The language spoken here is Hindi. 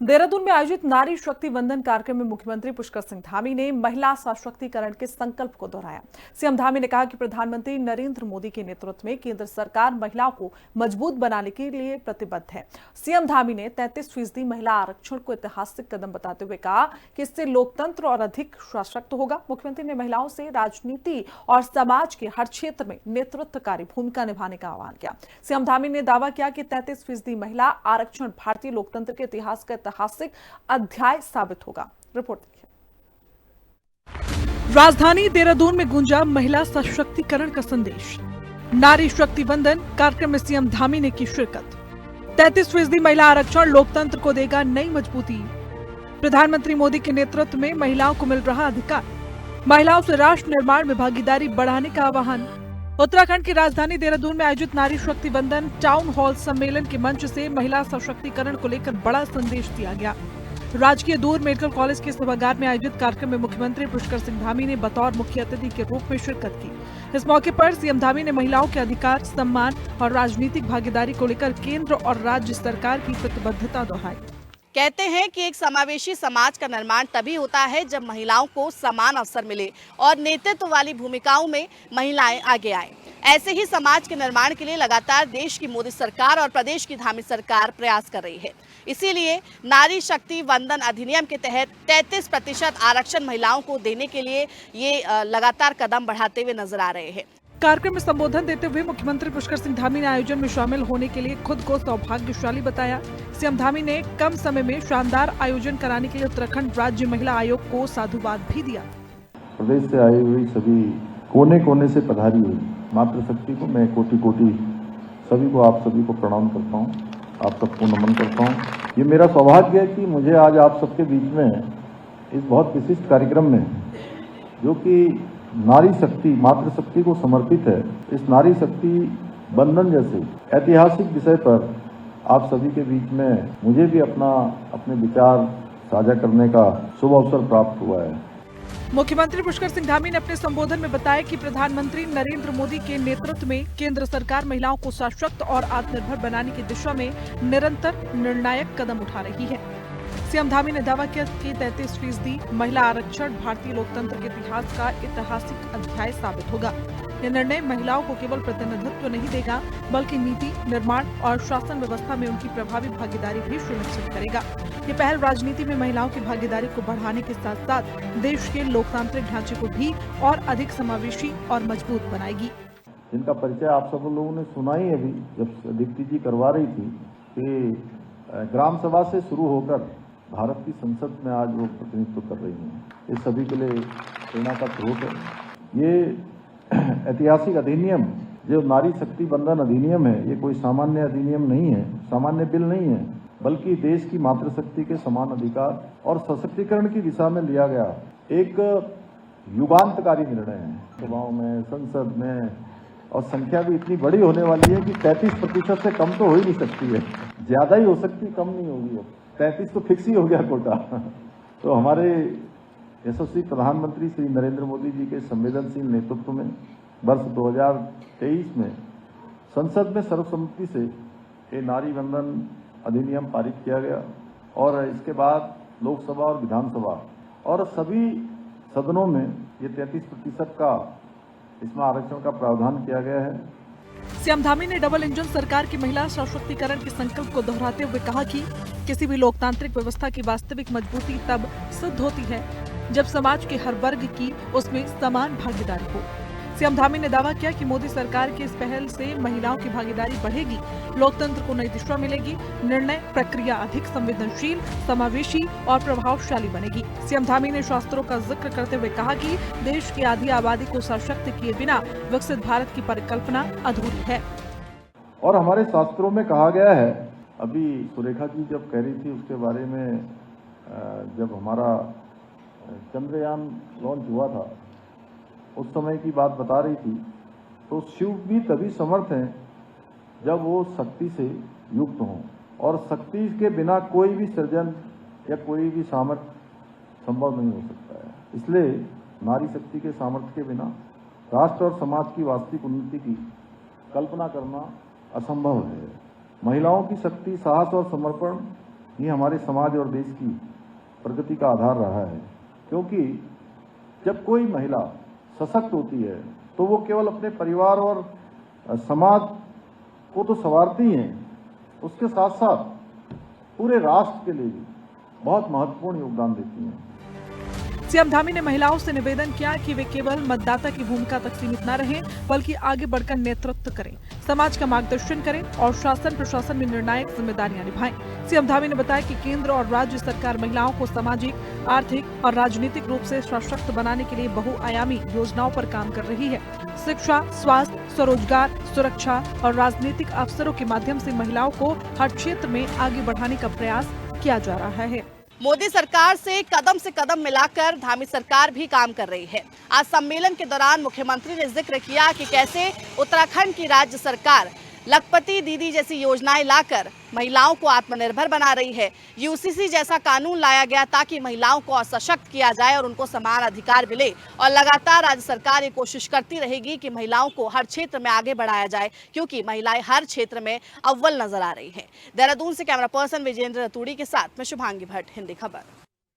देहरादून में आयोजित नारी शक्ति वंदन कार्यक्रम में मुख्यमंत्री पुष्कर सिंह धामी ने महिला सशक्तिकरण के संकल्प को दोहराया। सीएम धामी ने कहा कि प्रधानमंत्री नरेंद्र मोदी के नेतृत्व में केंद्र सरकार महिलाओं को मजबूत बनाने के लिए प्रतिबद्ध है। सीएम धामी ने 33% महिला आरक्षण को ऐतिहासिक कदम बताते हुए कहा कि इससे लोकतंत्र और अधिक सशक्त होगा। मुख्यमंत्री ने महिलाओं से राजनीति और समाज के हर क्षेत्र में नेतृत्वकारी भूमिका निभाने का आह्वान किया। सीएम धामी ने दावा किया कि 33% महिला आरक्षण भारतीय लोकतंत्र के इतिहास का ऐतिहासिक अध्याय साबित होगा। रिपोर्ट देखिए। राजधानी देहरादून में गूंजा महिला सशक्तिकरण का संदेश। नारी शक्ति वंदन कार्यक्रम में सीएम धामी ने की शिरकत। 33% महिला आरक्षण लोकतंत्र को देगा नई मजबूती। प्रधानमंत्री मोदी के नेतृत्व में महिलाओं को मिल रहा अधिकार। महिलाओं से राष्ट्र निर्माण में भागीदारी बढ़ाने का आह्वान। उत्तराखंड की राजधानी देहरादून में आयोजित नारी शक्ति वंदन टाउन हॉल सम्मेलन के मंच से महिला सशक्तिकरण को लेकर बड़ा संदेश दिया गया। राजकीय दूर मेडिकल कॉलेज के सभागार में आयोजित कार्यक्रम में मुख्यमंत्री पुष्कर सिंह धामी ने बतौर मुख्य अतिथि के रूप में शिरकत की। इस मौके पर सीएम धामी ने महिलाओं के अधिकार, सम्मान और राजनीतिक भागीदारी को लेकर केंद्र और राज्य सरकार की प्रतिबद्धता दोहराई। कहते हैं कि एक समावेशी समाज का निर्माण तभी होता है जब महिलाओं को समान अवसर मिले और नेतृत्व वाली भूमिकाओं में महिलाएं आगे आएं। ऐसे ही समाज के निर्माण के लिए लगातार देश की मोदी सरकार और प्रदेश की धामी सरकार प्रयास कर रही है। इसीलिए नारी शक्ति वंदन अधिनियम के तहत 33% आरक्षण महिलाओं को देने के लिए ये लगातार कदम बढ़ाते हुए नजर आ रहे हैं। कार्यक्रम में संबोधन देते हुए मुख्यमंत्री पुष्कर सिंह धामी ने आयोजन में शामिल होने के लिए खुद को सौभाग्यशाली बताया। सीएम धामी ने कम समय में शानदार आयोजन कराने के लिए उत्तराखंड राज्य महिला आयोग को साधुवाद भी दिया। प्रदेश से आई हुई सभी कोने कोने से पधारी हुई मातृशक्ति को मैं कोटि कोटि सभी को आप सभी को प्रणाम करता हूँ, आप सबको नमन करता हूँ। ये मेरा सौभाग्य है कि मुझे आज आप सबके बीच में इस बहुत विशिष्ट कार्यक्रम में जो कि नारी शक्ति मातृशक्ति को समर्पित है, इस नारी शक्ति बंधन जैसे ऐतिहासिक विषय पर आप सभी के बीच में मुझे भी अपने विचार साझा करने का शुभ अवसर प्राप्त हुआ है। मुख्यमंत्री पुष्कर सिंह धामी ने अपने संबोधन में बताया कि प्रधानमंत्री नरेंद्र मोदी के नेतृत्व में केंद्र सरकार महिलाओं को सशक्त और आत्मनिर्भर बनाने की दिशा में निरंतर निर्णायक कदम उठा रही है। सीएम धामी ने दावा किया कि 33% महिला आरक्षण भारतीय लोकतंत्र के इतिहास का ऐतिहासिक अध्याय साबित होगा। यह निर्णय महिलाओं को केवल प्रतिनिधित्व नहीं देगा, बल्कि नीति निर्माण और शासन व्यवस्था में उनकी प्रभावी भागीदारी भी सुनिश्चित करेगा। ये पहल राजनीति में महिलाओं की भागीदारी को बढ़ाने के साथ साथ देश के लोकतांत्रिक ढांचे को भी और अधिक समावेशी और मजबूत बनाएगी। जिनका परिचय आप सब लोगों ने सुना ही अभी जब दीप्ति जी करवा रही थी कि ग्राम सभा से शुरू होकर भारत की संसद में आज वो प्रतिनिधित्व कर रही हैं। ये सभी के लिए प्रेरणा का स्रोत है। ये ऐतिहासिक अधिनियम जो नारी शक्ति बंधन अधिनियम है, ये कोई सामान्य अधिनियम नहीं है, सामान्य बिल नहीं है, बल्कि देश की मातृशक्ति के समान अधिकार और सशक्तिकरण की दिशा में लिया गया एक युगांतकारी निर्णय है। सभाओं में, संसद में, और संख्या भी इतनी बड़ी होने वाली है कि 33% से कम तो हो ही नहीं सकती है, ज्यादा ही हो सकती, कम नहीं होगी। 33 तो फिक्स ही हो गया कोटा। तो हमारे यशस्वी प्रधानमंत्री श्री नरेंद्र मोदी जी के संवेदनशील नेतृत्व में वर्ष 2023 में संसद में सर्वसम्मति से ये नारी वंदन अधिनियम पारित किया गया और इसके बाद लोकसभा और विधानसभा और सभी सदनों में ये 33% का इसमें आरक्षण का प्रावधान किया गया है। सीएम धामी ने डबल इंजन सरकार की महिला सशक्तिकरण के संकल्प को दोहराते हुए कहा कि किसी भी लोकतांत्रिक व्यवस्था की वास्तविक मजबूती तब सिद्ध होती है जब समाज के हर वर्ग की उसमें समान भागीदारी हो। सीएम धामी ने दावा किया कि मोदी सरकार की इस पहल से महिलाओं की भागीदारी बढ़ेगी, लोकतंत्र को नई दिशा मिलेगी, निर्णय प्रक्रिया अधिक संवेदनशील, समावेशी और प्रभावशाली बनेगी। सीएम धामी ने शास्त्रों का जिक्र करते हुए कहा कि देश की आधी आबादी को सशक्त किए बिना विकसित भारत की परिकल्पना अधूरी है। और हमारे शास्त्रों में कहा गया है, अभी सुरेखा जी जब कह रही थी उसके बारे में, जब हमारा चंद्रयान लॉन्च हुआ था उस समय की बात बता रही थी, तो शिव भी तभी समर्थ हैं जब वो शक्ति से युक्त हों, और शक्ति के बिना कोई भी सृजन या कोई भी सामर्थ्य संभव नहीं हो सकता है। इसलिए नारी शक्ति के सामर्थ्य के बिना राष्ट्र और समाज की वास्तविक उन्नति की कल्पना करना असंभव है। महिलाओं की शक्ति, साहस और समर्पण ही हमारे समाज और देश की प्रगति का आधार रहा है। क्योंकि जब कोई महिला सशक्त होती है तो वो केवल अपने परिवार और समाज को तो संवारती हैं, उसके साथ साथ पूरे राष्ट्र के लिए भी बहुत महत्वपूर्ण योगदान देती हैं। सीएम धामी ने महिलाओं से निवेदन किया कि वे केवल मतदाता की भूमिका तक सीमित न रहें, बल्कि आगे बढ़कर नेतृत्व करें, समाज का मार्गदर्शन करें और शासन प्रशासन में निर्णायक जिम्मेदारियां निभाएं। सीएम धामी ने बताया कि केंद्र और राज्य सरकार महिलाओं को सामाजिक, आर्थिक और राजनीतिक रूप से सशक्त बनाने के लिए बहुआयामी योजनाओं पर काम कर रही है। शिक्षा, स्वास्थ्य, स्वरोजगार, सुरक्षा और राजनीतिक अवसरों के माध्यम से महिलाओं को हर क्षेत्र में आगे बढ़ाने का प्रयास किया जा रहा है। मोदी सरकार से कदम मिलाकर धामी सरकार भी काम कर रही है। आज सम्मेलन के दौरान मुख्यमंत्री ने जिक्र किया कि कैसे उत्तराखंड की राज्य सरकार लखपति दीदी जैसी योजनाएं लाकर महिलाओं को आत्मनिर्भर बना रही है। यूसीसी जैसा कानून लाया गया ताकि महिलाओं को सशक्त किया जाए और उनको समान अधिकार मिले। और लगातार राज्य सरकार ये कोशिश करती रहेगी कि महिलाओं को हर क्षेत्र में आगे बढ़ाया जाए, क्योंकि महिलाएं हर क्षेत्र में अव्वल नजर आ रही हैं। देहरादून से कैमरा पर्सन विजेंद्र रतूड़ी के साथ मैं शुभांगी भट्ट, हिंदी खबर।